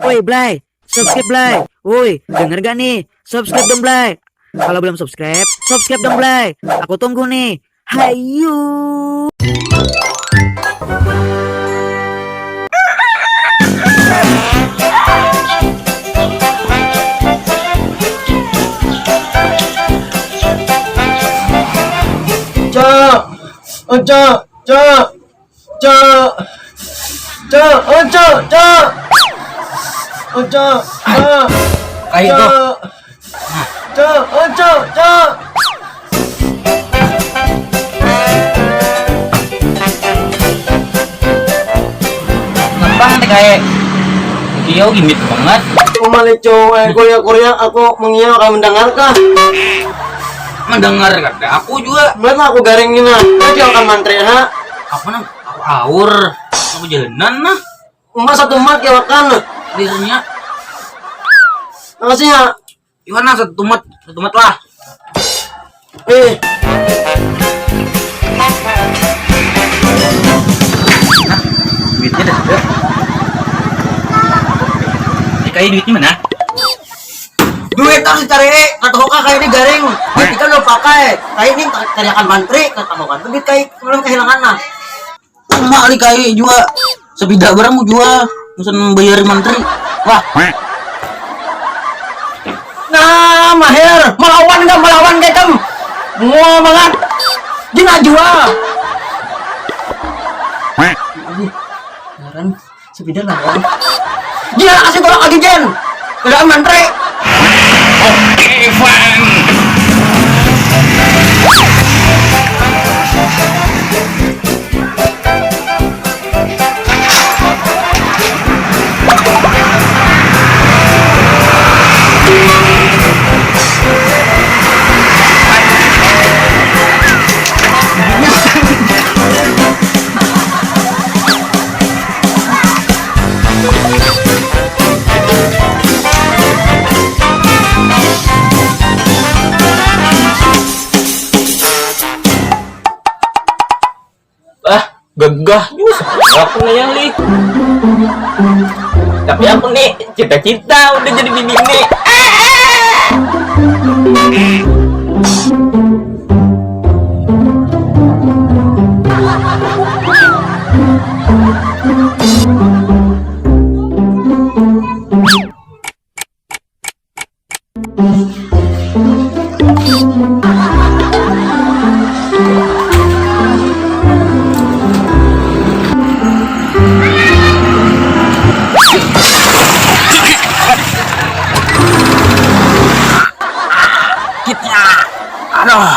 Woi Blay, subscribe Blay. Woi, denger gak nih? Subscribe dong Blay. Kalau belum subscribe, subscribe dong Blay. Aku tunggu nih. Hayu. Cok, oh cok, cok, cok, cok, oh cok, cok, oh cok, cok, Kayak itu. cok, oh cok, cok. Ngembang nih kayak Kio gimit banget. Kemana cowok Korea aku mengiyakan akan mendengarkan. Mendengar kata aku juga. Melihat aku garingin nah, dia akan mantri ha. Apa nang? Aku aur. Aku jalanan nah. Emak satu mat ya makan. Dirinya. Makasih ya. Gimana satu mat lah. Duitnya dah. Kayak duitnya mana? Duit harus cari kata hoka kayak ini garing. Duit kita udah pakai. Kayak ini cariakan mantri kata hoka. Duit kayak belum kehilangan nah. Emak nih kayak juga. Sebida barang mau jual. Mesen bayar menteri. Wah. Nah, Mahir, melawan kayak kamu. Mau banget. Dia jual. Sekarang sepeda lawan. Dia kasih tolak lagi Jen. Udah mantri. Evan. Gagah juga aku ngayali. Tapi aku nih cita-cita udah jadi bini nih. Aduh,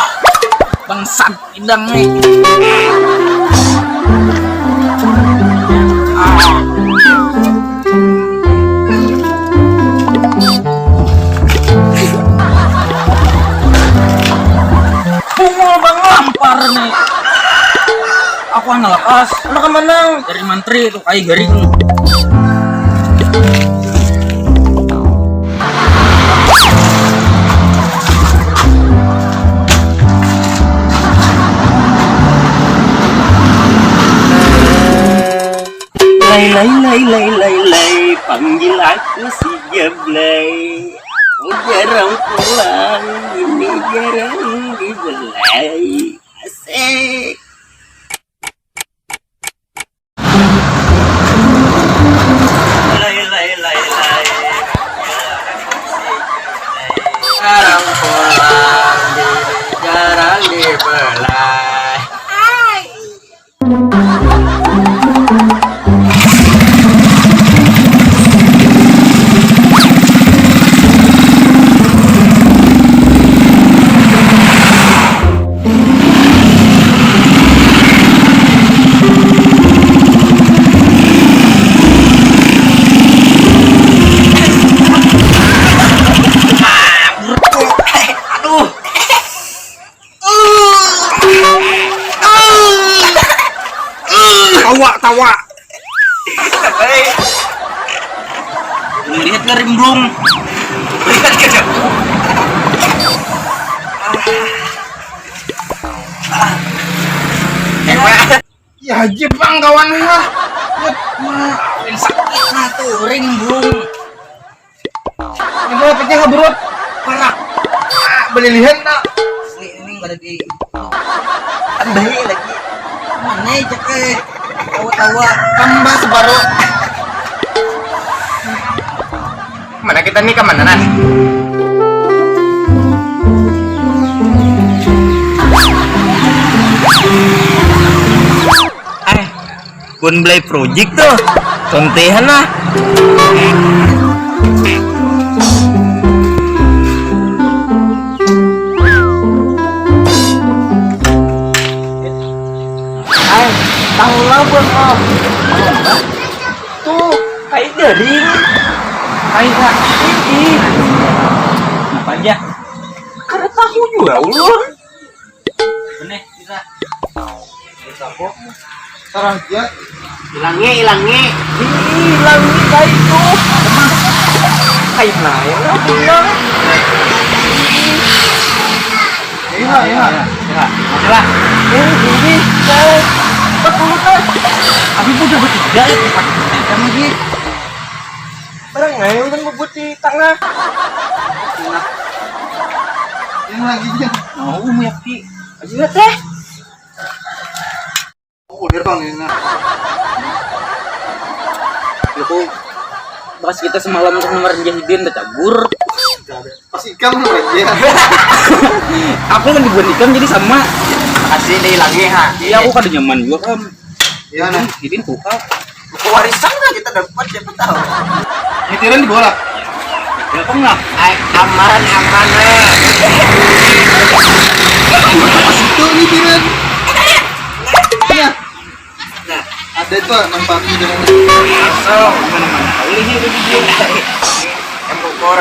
bangsat idang nih. Bungul bang lampar nih. Aku anak lepas. Anak kemana? Dari mantri itu kayak garing. Lay, panggil aku si Jablay. Oh jarang pulang, ini jarang dibelai. Asik. Lay. Jarang pulang, jarang dibelai. Tawa. Lihat ngerimbrung. Lihat kerja. Ya Jepang kawan ha. Sakit. Nah tuh ring bung. Yang mau pecah ngebrut. Parah. Beli lihat nak. Ini nggak ada di. Tambahin lagi. Mana cek tawa-tawa tambah separuh. Mana kita nih kemana nan? Bun Blay Project tuh. Contehan lah. Tahu lah bos om. Tuh kayak garing. Kayak ini. Apa aja? Karena tahu juga ulur. Bener bisa. Bisa kok. Sekarang dia Hilangnya. Hilang nih kayak itu. Kayak naik lah pulang. iya. Masalah. Ini betul kan? Tapi udah bertiga ya tempat kamu lagi. Barang ngayong kan bubut di tengah. ini lagi dia. Mau muyaki. Aja teh. Oh, dia bang ini. Itu bahas kita semalam untuk nomor Jahidin udah cabur. Pas ikan lagi. Aku kan dibuat ikan jadi sama. Kasih dihilangnya ha. Iya aku kan nyaman juga kan. Iya nah. Jahidin buka. Buku warisan lah kita dapat siapa tahu. Nyetiran di bola. Ya kok nggak? Aman lah. Itu nyetiran. Iya. Nah, ada itu nampaknya dengan So, mana-mana tahu ini udah video. Yang Bogor.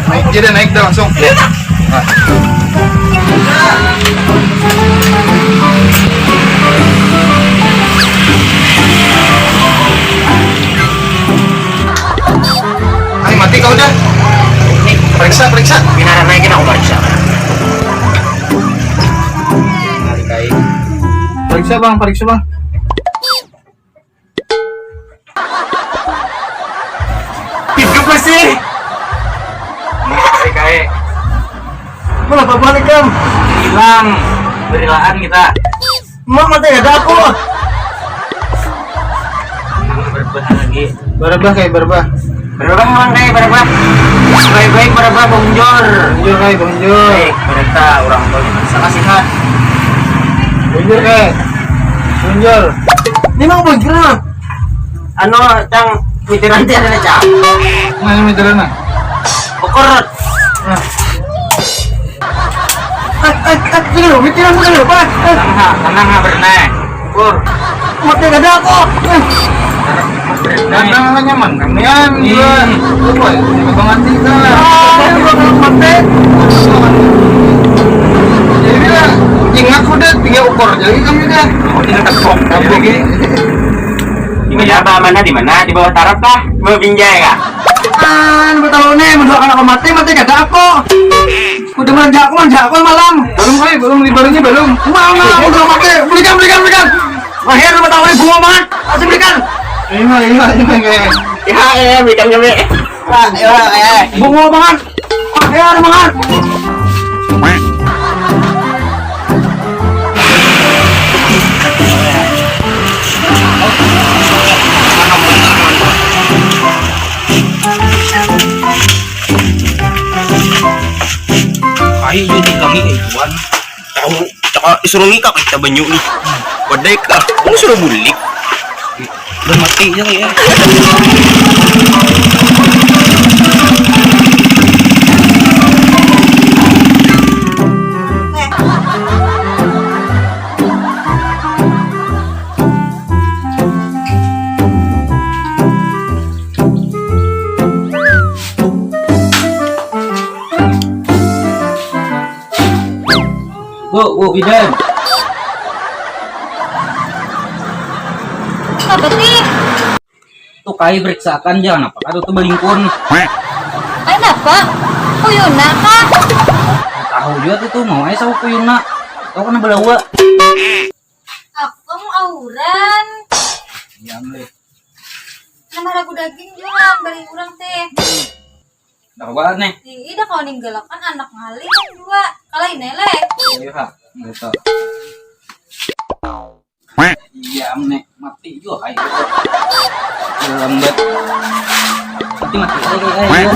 naik dia naik dah langsung. Hai mati kau dah. Periksa. Minara naikin aku periksa. Periksa bang. Hidup masih. Kai. Mana apa balik kam? Hilang. Berilaan kita. Mak mati ada aku. Berbah lagi. Berbah kayak berbah. Berapa mang kayak berapa? Baik berapa bonjor. Bonjor. Baik, mereka orang tua sangat sehat. Bonjor kayak. Bonjor. Ini mang bonjor. Ano cang mitiran dia ada cang. Mana miteran nah? Pokor. Sini lo, mitiran sini lo, Pak. Tenang berenang. Pur. Mati gak ada aku. Berenang. Nyaman kalian juga. Apa ya? Bang Andi kan. Mati. Jadi lah, ingat udah 3 ukor. Jadi kami dah. Oh, ini tekok. Lagi. Di mana? Di mana? Di bawah taraf kah? Di bawah binjai kah? Kan, betul nih, mendoakan aku mati gak ada aku. Udah manja aku malam. Belum liburannya belum. Mana? Udah mati. Belikan. Mahir lu tahu bunga banget. Masih belikan. Iya kayak. Ya, belikan kami. Bunga banget. Mahir banget. Iwan. Tahu, tsaka isuruh ngika kita banyu nih. Wadai ka, kamu suruh bulik. Udah mati aja ya. Bu, Bidan. Apa sih? Tuh kai periksakan jangan apa kado tuh belingkun. Kenapa? Kuyuna kah? Tahu juga tuh mau aja sama kuyuna. Tahu kena belawa. Aku kamu auran. Iya, Mle. Nama ragu daging juga bari urang teh. Dah banget nih. Ih, dah kalau ninggalakan anak ngali kan dua. Kalau ini lek. Iya, ha. Gitu. Iya, Mle. Mati juga kayak gitu. Lambat. Mati ayo.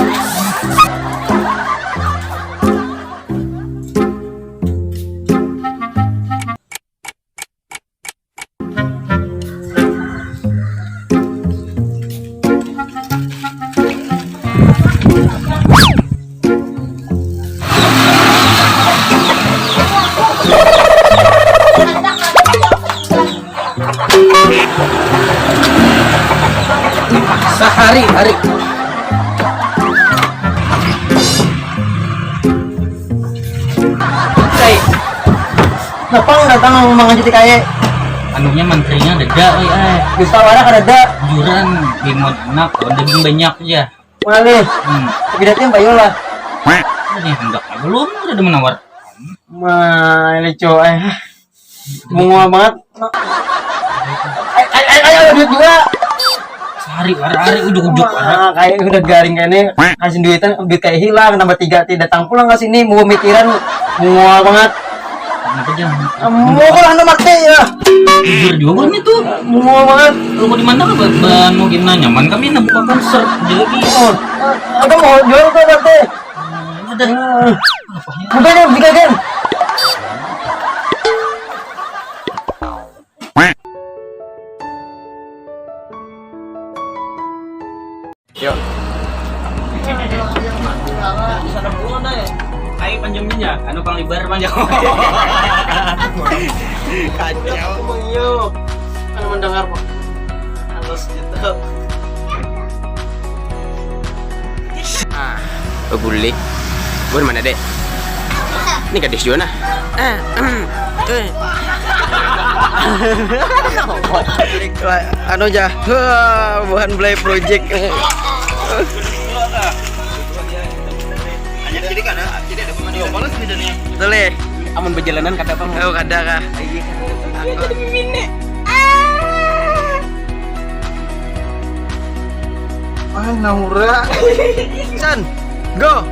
Sehari. Kai. Kenapa datang mengajuti kayak Anunya menterinya deda bisa warna kada juran bingung anak kalau daging banyak aja. malih. Tapi datang bayo lah. Ini hendak belum udah menawar. Malih coy. Bunga banget. Ayo duit juga. Sehari hari ujuk-ujuk Kayak udah garing kayaknya kasih duit kayak hilang nambah 3 tidak datang pulang ke sini mau mikiran bunga banget. Kenapa jangan? Mau kalau anu mati ya. Jujur juga kan itu. Bunga banget. Lu mau di mana kan Banu gimana nyaman kami nak buka konser jadi Oh, aku mau jual tuh nanti. udah Udah deh, bisa kan? yuk. Sana bunga dah ya. Kayak panjangnya ya, anu pang lebar panjang. Kacau. Yuk, kan mendengar Pak. Halus gitu. Bulik. Buat mana dek? Ini gadis Jona. Anu aja, bukan play project. Boleh. Amun perjalanan kata kamu. Oh, kada kah? Ah, Naura. San, go.